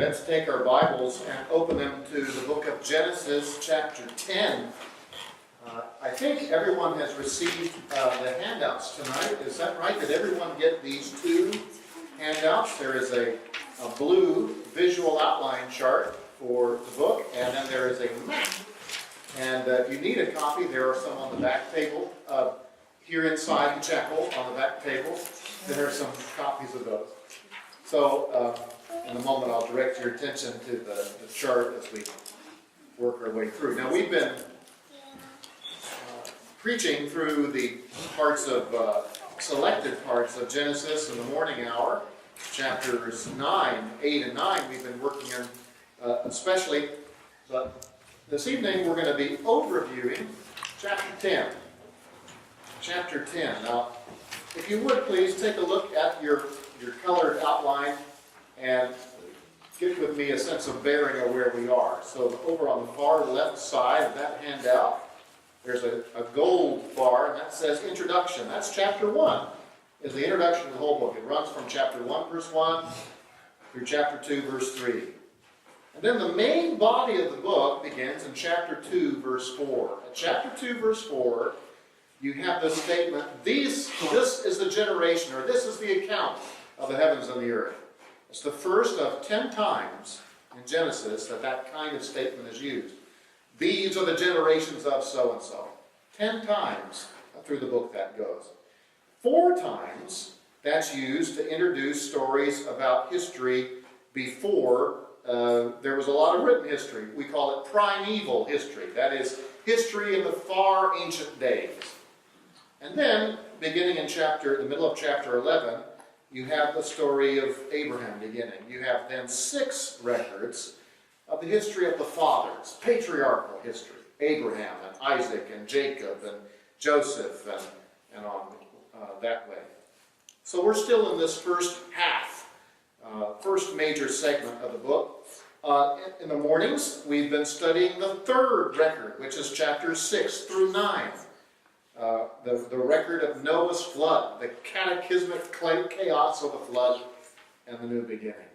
Let's take our Bibles and open them to the book of Genesis, chapter 10. I think everyone has received the handouts tonight. Is that right? Did everyone get these two handouts? There is a blue visual outline chart for the book, and then there is a map. And if you need a copy, there are some on the back table. Here inside the chapel, on the back table, there are some copies of those. So, in a moment, I'll direct your attention to the chart as we work our way through. Now, we've been preaching through the parts of, selected parts of Genesis in the morning hour, chapters 9, 8, and 9 we've been working in especially. But this evening, we're going to be overviewing chapter 10. Chapter 10. Now, if you would please take a look at your colored outline and get with me a sense of bearing of where we are. So over on the far left side of that handout, there's a gold bar, and that says Introduction. That's chapter 1, is the introduction to the whole book. It runs from chapter 1, verse 1, through chapter 2, verse 3. And then the main body of the book begins in chapter 2, verse 4. At chapter 2, verse 4, you have this statement, this is the generation, or this is the account of the heavens and the earth. It's the first of 10 times in Genesis that kind of statement is used. These are the generations of so-and-so. 10 times through the book that goes. 4 times that's used to introduce stories about history before there was a lot of written history. We call it primeval history. That is, history in the far ancient days. And then, beginning in the middle of chapter 11, you have the story of Abraham beginning. You have then 6 records of the history of the fathers, patriarchal history. Abraham and Isaac and Jacob and Joseph and on that way. So we're still in this first half, first major segment of the book. In the mornings, we've been studying the 3rd record, which is chapters 6 through 9. The record of Noah's flood, the cataclysmic chaos of the flood, and the new beginning.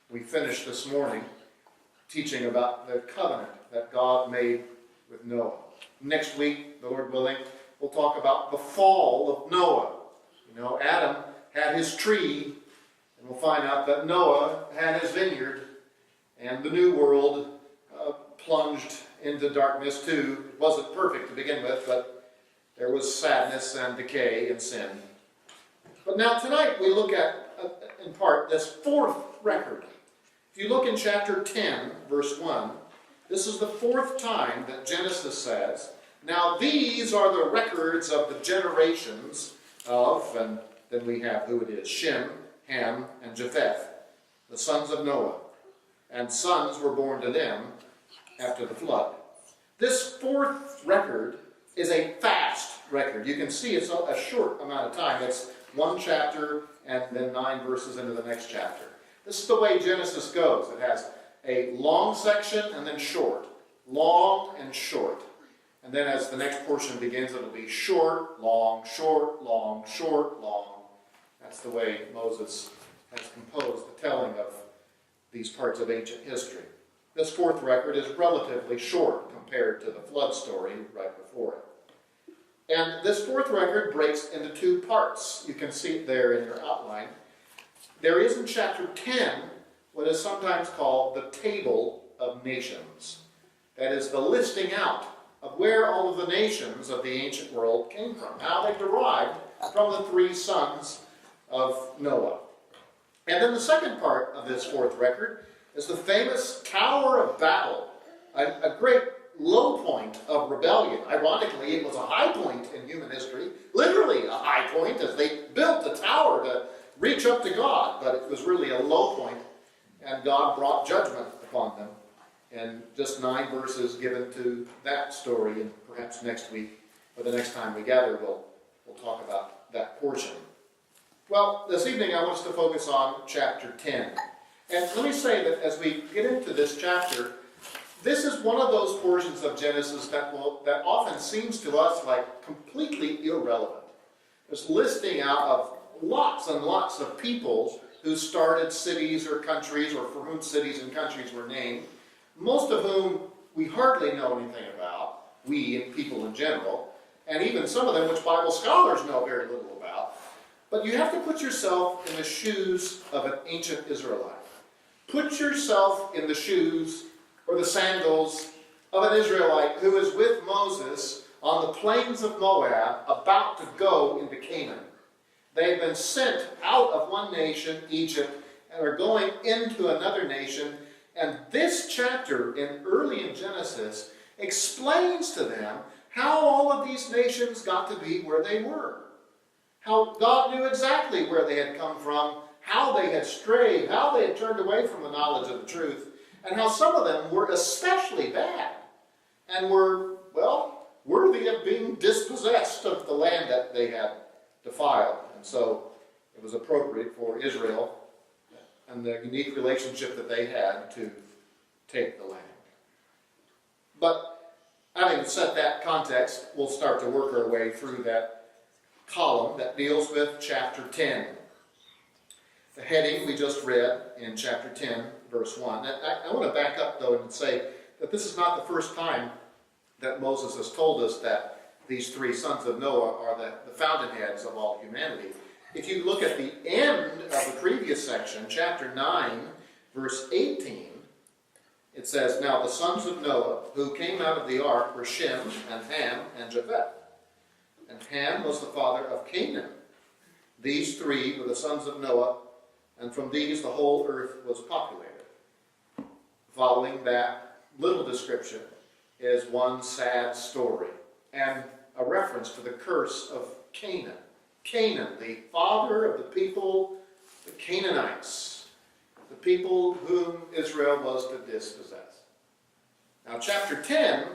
We finished this morning teaching about the covenant that God made with Noah. Next week, the Lord willing, we'll talk about the fall of Noah. You know, Adam had his tree, and we'll find out that Noah had his vineyard, and the new world plunged into darkness too. It wasn't perfect to begin with, but there was sadness and decay and sin. But now tonight we look at, in part, this 4th record. If you look in chapter 10, verse 1, this is the 4th time that Genesis says, now these are the records of the generations of, and then we have who it is, Shem, Ham, and Japheth, the sons of Noah. And sons were born to them after the flood. This 4th record is a fast record. You can see it's a short amount of time. It's 1 chapter and then 9 verses into the next chapter. This is the way Genesis goes. It has a long section and then short. Long and short. And then as the next portion begins, it'll be short, long, short, long, short, long. That's the way Moses has composed the telling of these parts of ancient history. This 4th record is relatively short compared to the flood story right before it. And this 4th record breaks into 2 parts. You can see it there in your outline. There is in chapter 10 what is sometimes called the Table of Nations. That is the listing out of where all of the nations of the ancient world came from, how they derived from the 3 sons of Noah. And then the second part of this 4th record is the famous Tower of Babel, a great low point of rebellion. Ironically, it was a high point in human history, literally a high point, as they built a tower to reach up to God, but it was really a low point, and God brought judgment upon them. And just 9 verses given to that story, and perhaps next week, or the next time we gather, we'll talk about that portion. Well, this evening I want us to focus on chapter 10. And let me say that as we get into this chapter, this is one of those portions of Genesis that often seems to us like completely irrelevant. It's listing out of lots and lots of people who started cities or countries, or for whom cities and countries were named, most of whom we hardly know anything about, we and people in general, and even some of them which Bible scholars know very little about. But you have to put yourself in the shoes of an ancient Israelite. Put yourself in the shoes or the sandals of an Israelite who is with Moses on the plains of Moab, about to go into Canaan. They've been sent out of one nation, Egypt, and are going into another nation. And this chapter early in Genesis explains to them how all of these nations got to be where they were. How God knew exactly where they had come from, how they had strayed, how they had turned away from the knowledge of the truth, and how some of them were especially bad and were, well, worthy of being dispossessed of the land that they had defiled. And so it was appropriate for Israel and the unique relationship that they had to take the land. But having set that context, we'll start to work our way through that column that deals with chapter 10. The heading we just read in chapter 10, verse 1. I want to back up, though, and say that this is not the first time that Moses has told us that these three sons of Noah are the fountainheads of all humanity. If you look at the end of the previous section, chapter 9, verse 18, it says, "Now the sons of Noah who came out of the ark were Shem and Ham and Japheth. And Ham was the father of Canaan. These three were the sons of Noah, and from these the whole earth was populated." Following that little description is one sad story and a reference to the curse of Canaan. Canaan, the father of the people, the Canaanites, the people whom Israel was to dispossess. Now, chapter 10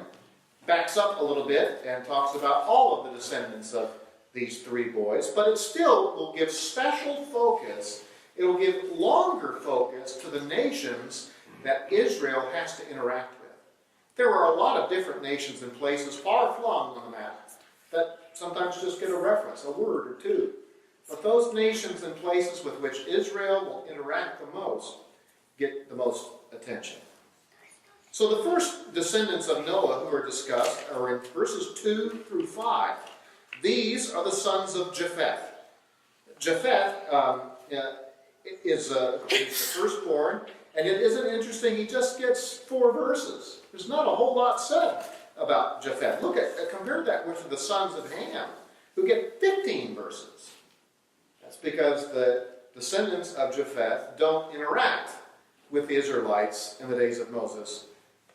backs up a little bit and talks about all of the descendants of these three boys, but it still will give special focus, it will give longer focus to the nations that Israel has to interact with. There are a lot of different nations and places far-flung on the map that sometimes just get a reference, a word or two. But those nations and places with which Israel will interact the most get the most attention. So the first descendants of Noah who are discussed are in verses 2 through 5. These are the sons of Japheth. Japheth is the firstborn, and it isn't interesting, he just gets 4 verses. There's not a whole lot said about Japheth. Compare that with the sons of Ham, who get 15 verses. That's because the descendants of Japheth don't interact with the Israelites in the days of Moses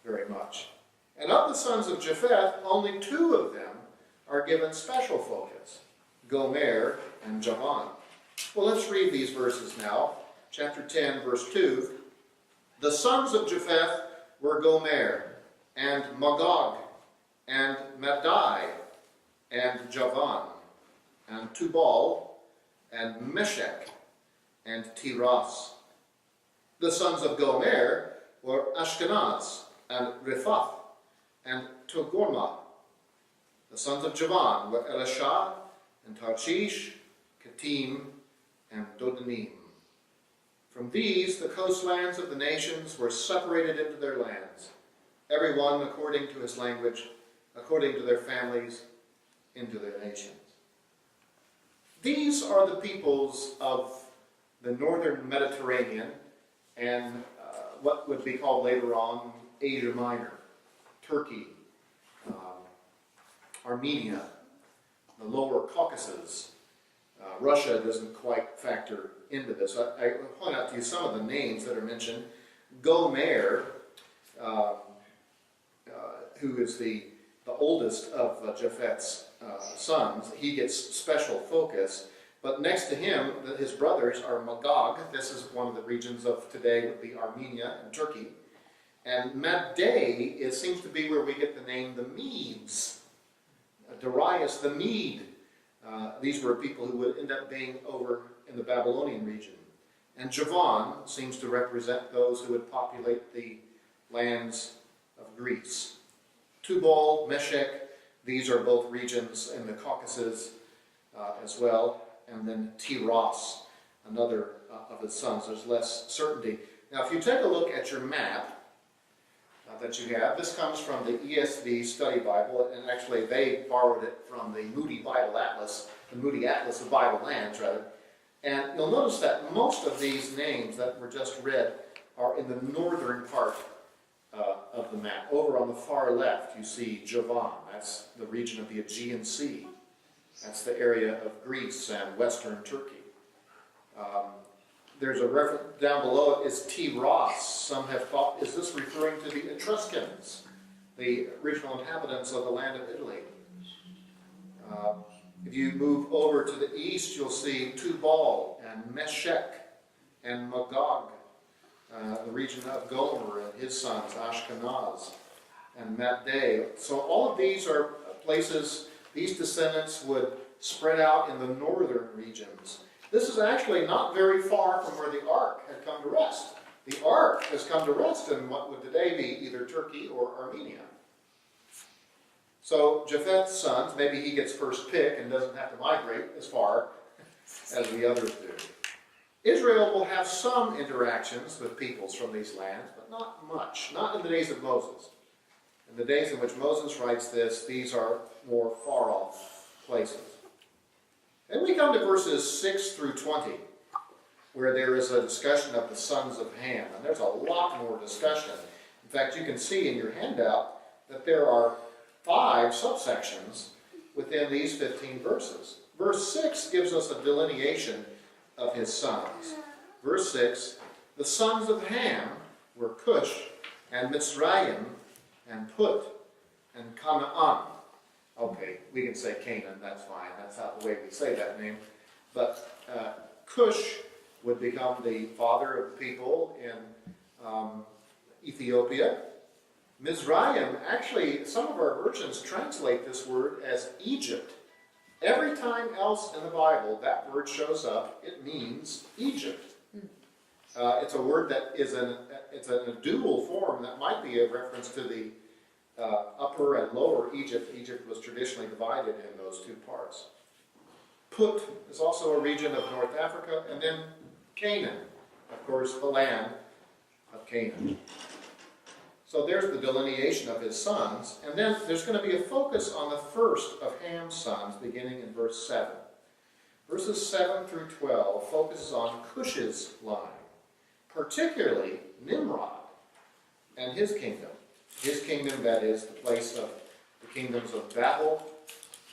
very much. And of the sons of Japheth, only 2 of them are given special focus, Gomer and Javan. Well, let's read these verses now. Chapter 10, verse 2. The sons of Japheth were Gomer, and Magog, and Madai, and Javan, and Tubal, and Meshech, and Tiras. The sons of Gomer were Ashkenaz, and Riphath, and Togarmah. The sons of Javan were Elishah, and Tarshish, Kittim, and Dodanim. From these, the coastlands of the nations were separated into their lands, every one according to his language, according to their families, into their nations. These are the peoples of the northern Mediterranean and what would be called later on Asia Minor, Turkey, Armenia, the lower Caucasus. Russia doesn't quite factor into this. I will point out to you some of the names that are mentioned. Gomer, who is the oldest of Japheth's sons, he gets special focus. But next to him, his brothers are Magog. This is one of the regions of today would be Armenia and Turkey. And Madai seems to be where we get the name the Medes. Darius the Mede. These were people who would end up being over in the Babylonian region. And Javan seems to represent those who would populate the lands of Greece. Tubal, Meshech, these are both regions in the Caucasus as well. And then Tiras. another of his sons. There's less certainty. Now, if you take a look at your map that you have, this comes from the ESV Study Bible, and actually they borrowed it from the Moody Bible Atlas, the Moody Atlas of Bible Lands, rather. And you'll notice that most of these names that were just read are in the northern part of the map. Over on the far left, you see Javan. That's the region of the Aegean Sea. That's the area of Greece and western Turkey. There's a reference down below it is Tyros. Some have thought, is this referring to the Etruscans, the original inhabitants of the land of Italy? If you move over to the east, you'll see Tubal and Meshech and Magog, the region of Gomer and his sons, Ashkenaz and Madai. So all of these are places, these descendants would spread out in the northern regions. This is actually not very far from where the ark had come to rest. The ark has come to rest in what would today be either Turkey or Armenia. So Japheth's sons, maybe he gets first pick and doesn't have to migrate as far as the others do. Israel will have some interactions with peoples from these lands, but not much. Not in the days of Moses. In the days in which Moses writes this, these are more far-off places. Then we come to verses 6 through 20, where there is a discussion of the sons of Ham. And there's a lot more discussion. In fact, you can see in your handout that there are 5 subsections within these 15 verses. Verse 6 gives us a delineation of his sons. Verse 6, the sons of Ham were Cush and Mitzrayim and Put and Canaan. Okay, we can say Canaan, that's fine. That's not the way we say that name. But Cush would become the father of the people in Ethiopia. Mizraim, actually, some of our versions translate this word as Egypt. Every time else in the Bible that word shows up, it means Egypt. It's a word that is in a dual form that might be a reference to the upper and lower Egypt. Egypt was traditionally divided in those 2 parts. Put is also a region of North Africa, and then Canaan, of course, the land of Canaan. So there's the delineation of his sons, and then there's going to be a focus on the first of Ham's sons, beginning in verse 7. Verses 7 through 12 focuses on Cush's line, particularly Nimrod and his kingdom. His kingdom, that is, the place of the kingdoms of Babel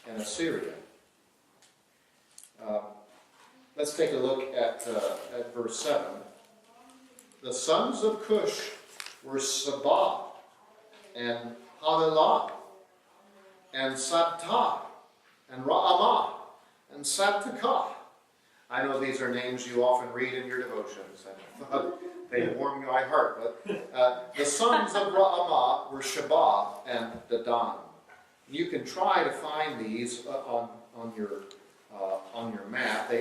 and Assyria. Let's take a look at verse 7. The sons of Cush were Sabah and Havilah and Sabtah and Ra'amah and Sabtakah. I know these are names you often read in your devotions, and they warm my heart. But the sons of Ra'amah were Shabah and Dedan. You can try to find these on your map.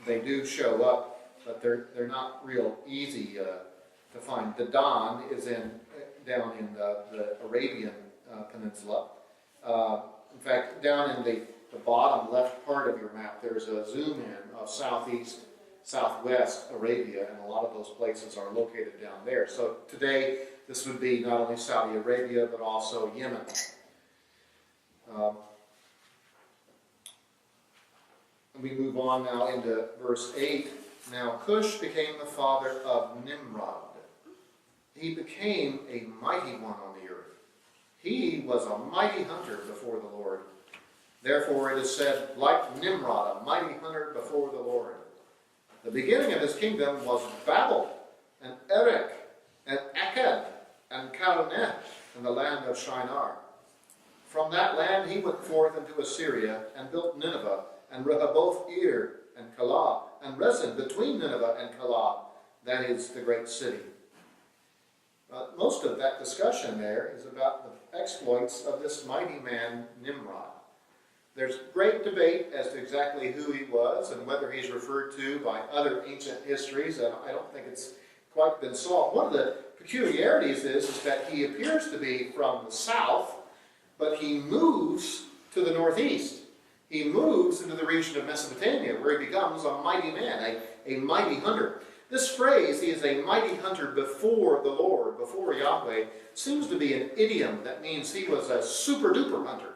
They do show up, but they're not real easy to find. Dedan is down in the Arabian Peninsula. In fact, down in the bottom left part of your map, there's a zoom in of southwest Arabia, and a lot of those places are located down there. So today, this would be not only Saudi Arabia, but also Yemen. We move on now into verse 8. Now Cush became the father of Nimrod. He became a mighty one on the earth. He was a mighty hunter before the Lord. Therefore it is said, like Nimrod, a mighty hunter before the Lord. The beginning of his kingdom was Babel, and Erech, and Akkad, and Calneh, in the land of Shinar. From that land he went forth into Assyria, and built Nineveh, and Rehoboth-ir, and Calah, and Rezin between Nineveh and Calah. That is the great city. Most of that discussion there is about the exploits of this mighty man, Nimrod. There's great debate as to exactly who he was and whether he's referred to by other ancient histories, and I don't think it's quite been solved. One of the peculiarities is that he appears to be from the south, but he moves to the northeast. he moves into the region of Mesopotamia, where he becomes a mighty man, a mighty hunter. This phrase, he is a mighty hunter before the Lord, before Yahweh, seems to be an idiom that means he was a super-duper hunter.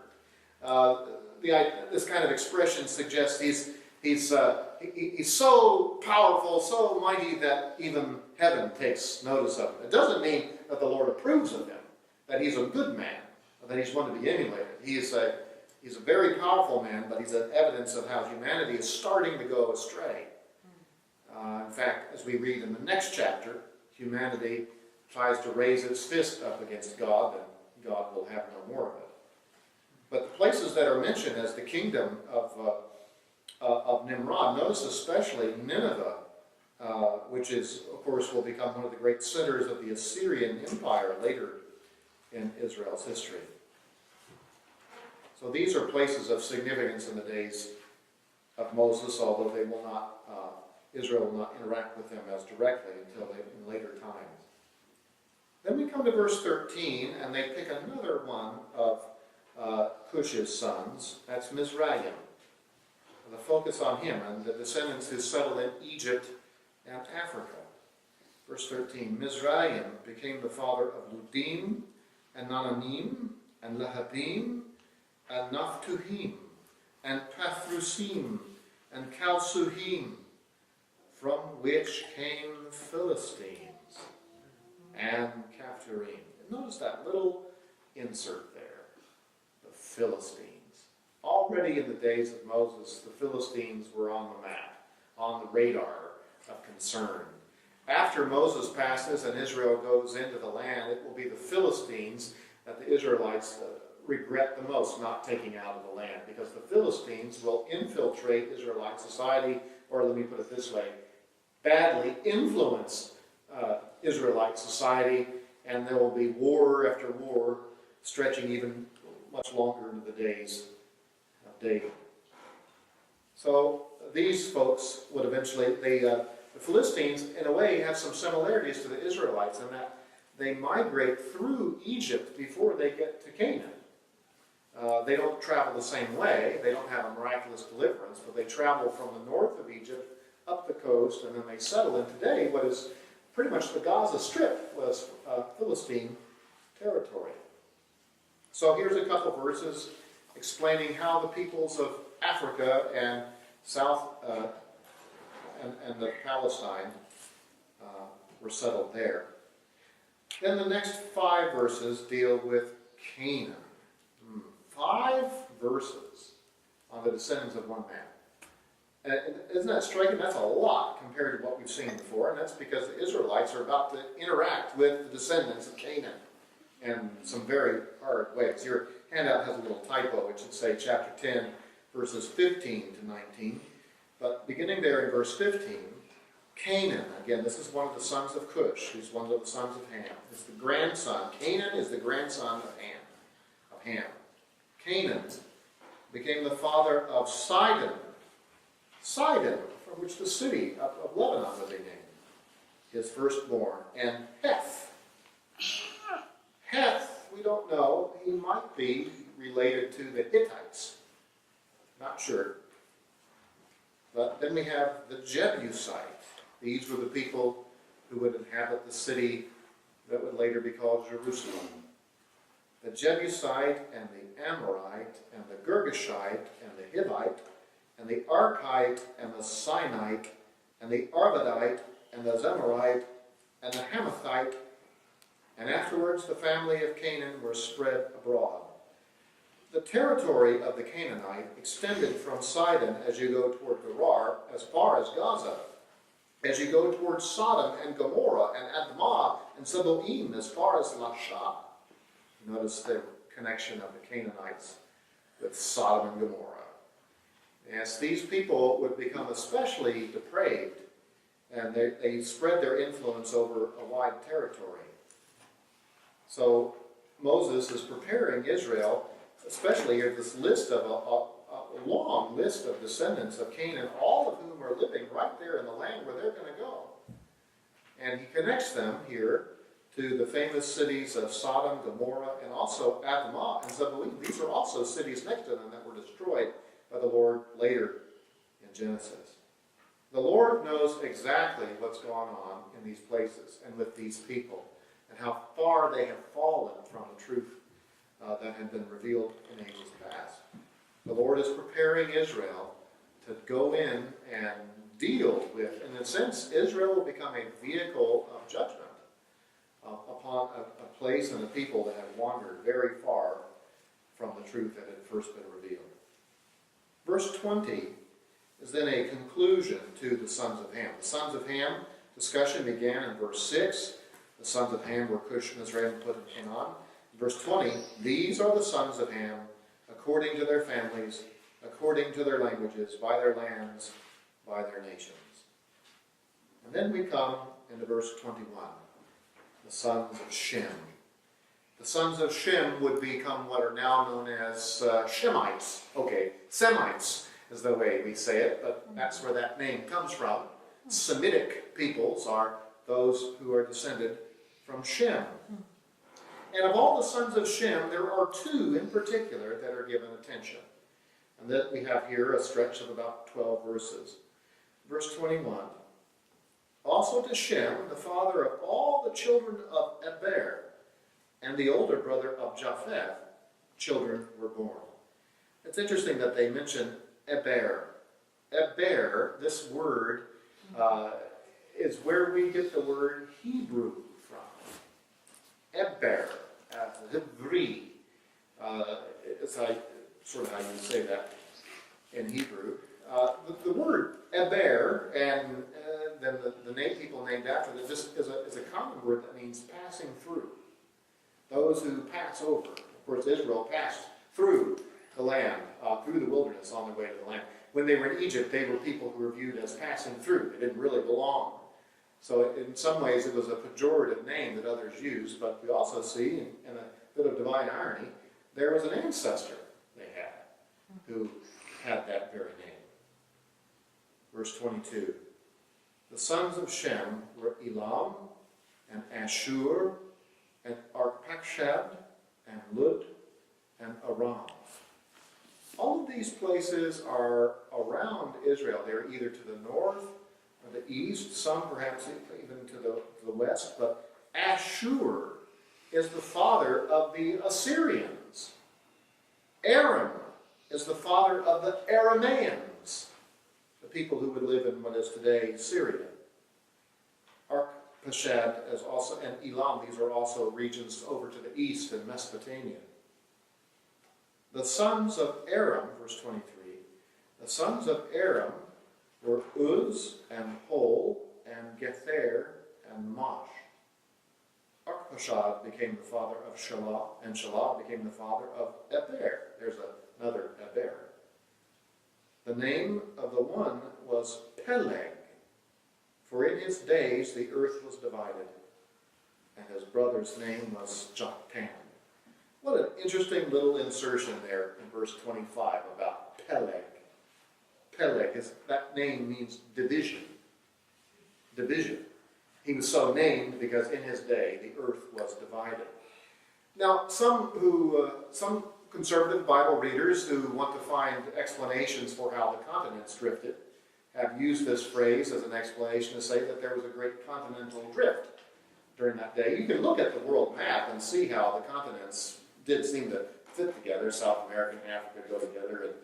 This kind of expression suggests he's so powerful, so mighty that even heaven takes notice of him. It doesn't mean that the Lord approves of him, that he's a good man, that he's one to be emulated. He's a very powerful man, but he's an evidence of how humanity is starting to go astray. In fact, as we read in the next chapter, humanity tries to raise its fist up against God, and God will have no more of it. But the places that are mentioned as the kingdom of Nimrod, notice especially Nineveh, which is, of course, will become one of the great centers of the Assyrian Empire later in Israel's history. So these are places of significance in the days of Moses, although they will not, Israel will not interact with them as directly until in later times. Then we come to verse 13, and they pick another one of Cush's sons. That's Mizraim. The focus on him and the descendants who settled in Egypt and Africa. Verse 13, Mizraim became the father of Ludim, and Nananim, and Lehabim, and Naphtuhim, and Pathrusim, and Calsuhim, from which came the Philistines and Caphtorim. Notice that little insert there, the Philistines. Already in the days of Moses, the Philistines were on the map, on the radar of concern. After Moses passes and Israel goes into the land, it will be the Philistines that the Israelites regret the most not taking out of the land, because the Philistines will infiltrate Israelite society, or let me put it this way, badly influence Israelite society, and there will be war after war, stretching even much longer into the days of David. So these folks would eventually, the Philistines, in a way, have some similarities to the Israelites in that they migrate through Egypt before they get to Canaan. They don't travel the same way. They don't have a miraculous deliverance, but they travel from the north of Egypt up the coast, and then they settle in today what is pretty much the Gaza Strip was Philistine territory. So here's a couple verses explaining how the peoples of Africa and South and the Palestine were settled there. Then the next 5 verses deal with Canaan. 5 verses on the descendants of one man. And isn't that striking? That's a lot compared to what we've seen before, and that's because the Israelites are about to interact with the descendants of Canaan in some very hard ways. Your handout has a little typo. It should say chapter 10, verses 15 to 19. But beginning there in verse 15, Canaan, again, this is one of the sons of Cush, who's one of the sons of Ham. It's the grandson. Canaan is the grandson of Ham. Canaan became the father of Sidon, from which the city of Lebanon was named, his firstborn, and Heth. Heth, we don't know, he might be related to the Hittites. Not sure. But then we have the Jebusite. These were the people who would inhabit the city that would later be called Jerusalem. The Jebusite and the Amorite and the Girgashite and the Hivite and the Arkite and the Sinite and the Arvadite and the Zemarite and the Hamathite, and afterwards the family of Canaan were spread abroad. The territory of the Canaanite extended from Sidon as you go toward Gerar as far as Gaza, as you go toward Sodom and Gomorrah and Admah and Seboim as far as Lasha. Notice the connection of the Canaanites with Sodom and Gomorrah. Yes, these people would become especially depraved, and they spread their influence over a wide territory. So Moses is preparing Israel, especially here, this list of a long list of descendants of Canaan, all of whom are living right there in the land where they're going to go. And he connects them here to the famous cities of Sodom, Gomorrah, and also Admah and Zeboim. These are also cities next to them that were destroyed by the Lord later in Genesis. The Lord knows exactly what's going on in these places and with these people, and how far they have fallen from the truth that had been revealed in ages past. The Lord is preparing Israel to go in and deal with, in a sense, Israel will become a vehicle of judgment upon a place and a people that have wandered very far from the truth that had first been revealed. Verse 20 is then a conclusion to the sons of Ham. The sons of Ham discussion began in verse 6. The sons of Ham were Cush, Mizraim, and Put, and Canaan. In verse 20, these are the sons of Ham, according to their families, according to their languages, by their lands, by their nations. And then we come into verse 21, the sons of Shem. The sons of Shem would become what are now known as Shemites. Okay, Semites is the way we say it, but that's where that name comes from. Semitic peoples are those who are descended from Shem. And of all the sons of Shem, there are two in particular that are given attention. And that we have here a stretch of about 12 verses. Verse 21, also to Shem, the father of all the children of Eber, and the older brother of Japheth, children were born. It's interesting that they mention Eber. Eber, this word, is where we get the word Hebrew from. Eber, Hebrew. It's sort of how you say that in Hebrew. The word Eber, and then the people named after it, just is a common word that means passing through. Those who pass over. Of course, Israel passed through the land, through the wilderness on their way to the land. When they were in Egypt, they were people who were viewed as passing through. They didn't really belong. So in some ways, it was a pejorative name that others used, but we also see, in a bit of divine irony, there was an ancestor they had who had that very name. Verse 22. The sons of Shem were Elam, and Ashur, and Arpachshad, and Lud, and Aram. All of these places are around Israel. They're either to the north or the east, some perhaps even to the west, but Ashur is the father of the Assyrians. Aram is the father of the Arameans, the people who would live in what is today Syria. Arpachshad is also, and Elam, these are also regions over to the east in Mesopotamia. The sons of Aram, verse 23, the sons of Aram were Uz and Hol and Gether and Mosh. Arpachshad became the father of Shelah, and Shelah became the father of Eber. There's another Eber. The name of the one was Peleg, for in his days the earth was divided, and his brother's name was Joktan. What an interesting little insertion there in verse 25 about Peleg. Peleg, that name means division. Division. He was so named because in his day the earth was divided. Now, some conservative Bible readers who want to find explanations for how the continents drifted have used this phrase as an explanation to say that there was a great continental drift during that day. You can look at the world map and see how the continents did seem to fit together. South America and Africa go together and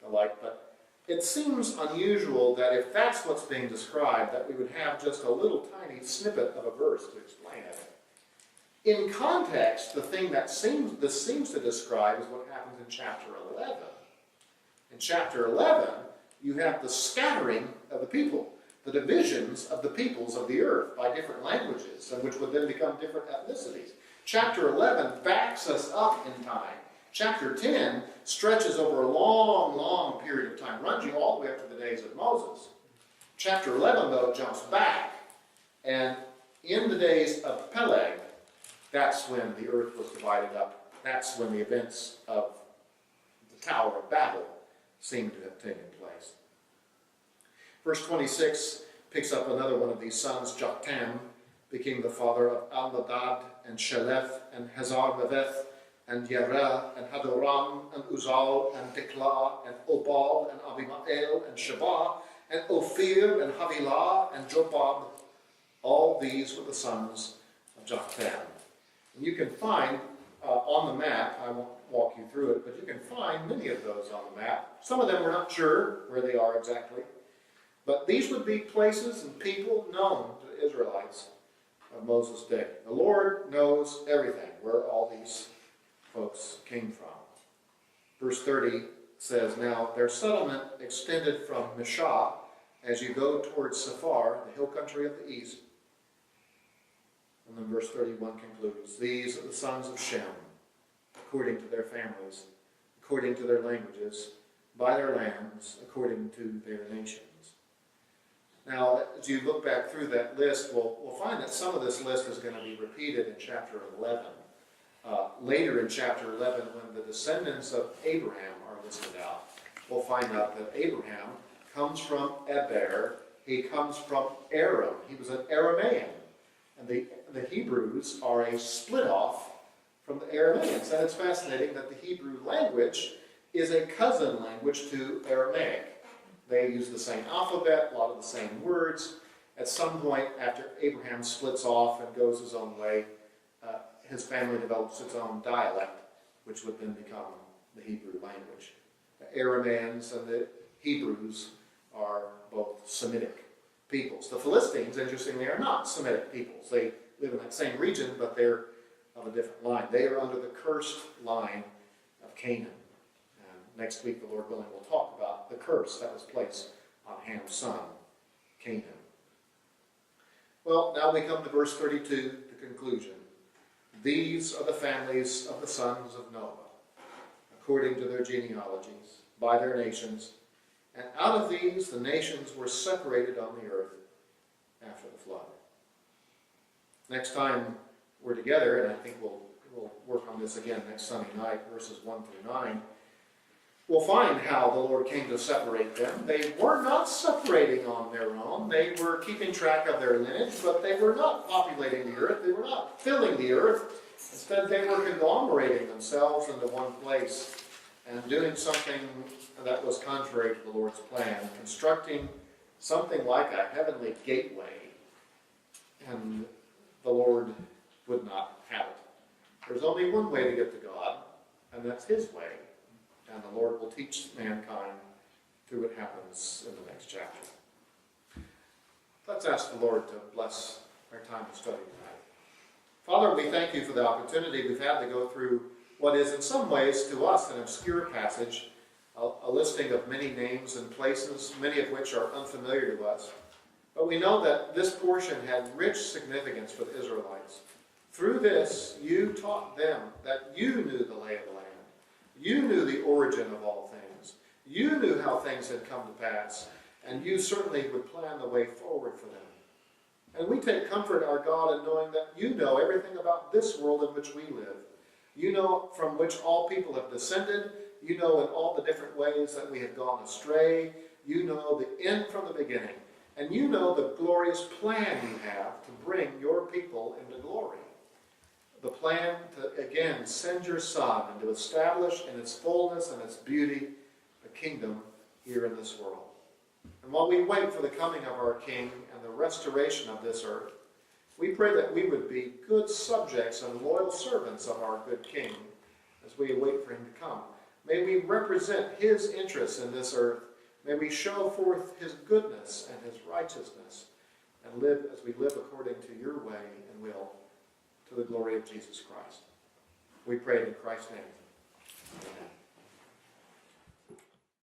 the like, but it seems unusual that if that's what's being described, that we would have just a little tiny snippet of a verse to explain it. In context, the thing that this seems to describe is what happens in chapter 11. In chapter 11, you have the scattering of the people, the divisions of the peoples of the earth by different languages, and which would then become different ethnicities. Chapter 11 backs us up in time. Chapter 10 stretches over a long, long period of time, runs you all the way up to the days of Moses. Chapter 11, though, jumps back, and in the days of Peleg, that's when the earth was divided up. That's when the events of the Tower of Babel seem to have taken place. Verse 26 picks up another one of these sons. Joktan became the father of Almadad and Shelef and Hazar-Maveth and Yerah and Hadoram and Uzal and Diklah and Obal, and Abimael, and Sheba, and Ophir, and Havilah, and Jobab. All these were the sons of Joktan. And you can find on the map, I won't walk you through it, but you can find many of those on the map. Some of them we're not sure where they are exactly. But these would be places and people known to the Israelites of Moses' day. The Lord knows everything, where all these folks came from. Verse 30 says, now their settlement extended from Mishah as you go towards Sephar, the hill country of the east. And then verse 31 concludes, these are the sons of Shem, according to their families, according to their languages, by their lands, according to their nations. Now, as you look back through that list, we'll find that some of this list is going to be repeated in chapter 11. Later in chapter 11, when the descendants of Abraham are listed out, we'll find out that Abraham comes from Eber. He comes from Aram. He was an Aramaean. And the Hebrews are a split-off from the Arameans. And it's fascinating that the Hebrew language is a cousin language to Aramaic. They use the same alphabet, a lot of the same words. At some point, after Abraham splits off and goes his own way, his family develops its own dialect, which would then become the Hebrew language. The Arameans and the Hebrews are both Semitic peoples. The Philistines, interestingly, are not Semitic peoples. They live in that same region, but they're of a different line. They are under the cursed line of Canaan. And next week, the Lord willing, we'll talk about the curse that was placed on Ham's son, Canaan. Well, now we come to verse 32, the conclusion. These are the families of the sons of Noah, according to their genealogies, by their nations. And out of these, the nations were separated on the earth after the flood. Next time we're together, and I think we'll work on this again next Sunday night, verses 1 through 9, we'll find how the Lord came to separate them. They were not separating on their own. They were keeping track of their lineage, but they were not populating the earth. They were not filling the earth. Instead, they were conglomerating themselves into one place and doing something that was contrary to the Lord's plan, constructing something like a heavenly gateway. And the Lord would not have it. There's only one way to get to God, and that's His way. And the Lord will teach mankind through what happens in the next chapter. Let's ask the Lord to bless our time of study tonight. Father, we thank you for the opportunity we've had to go through what is in some ways to us an obscure passage, a listing of many names and places, many of which are unfamiliar to us. But we know that this portion had rich significance for the Israelites. Through this, you taught them that you knew the lay of the land. You knew the origin of all things. You knew how things had come to pass, and you certainly would plan the way forward for them. And we take comfort, our God, in knowing that you know everything about this world in which we live. You know from which all people have descended. You know in all the different ways that we have gone astray. You know the end from the beginning. And you know the glorious plan you have to bring your people into glory. The plan to, again, send your Son and to establish in its fullness and its beauty a kingdom here in this world. And while we wait for the coming of our King and the restoration of this earth, we pray that we would be good subjects and loyal servants of our good King as we wait for him to come. May we represent his interests in this earth. May we show forth his goodness and his righteousness and live as we live according to your way and will, to the glory of Jesus Christ. We pray it in Christ's name. Amen.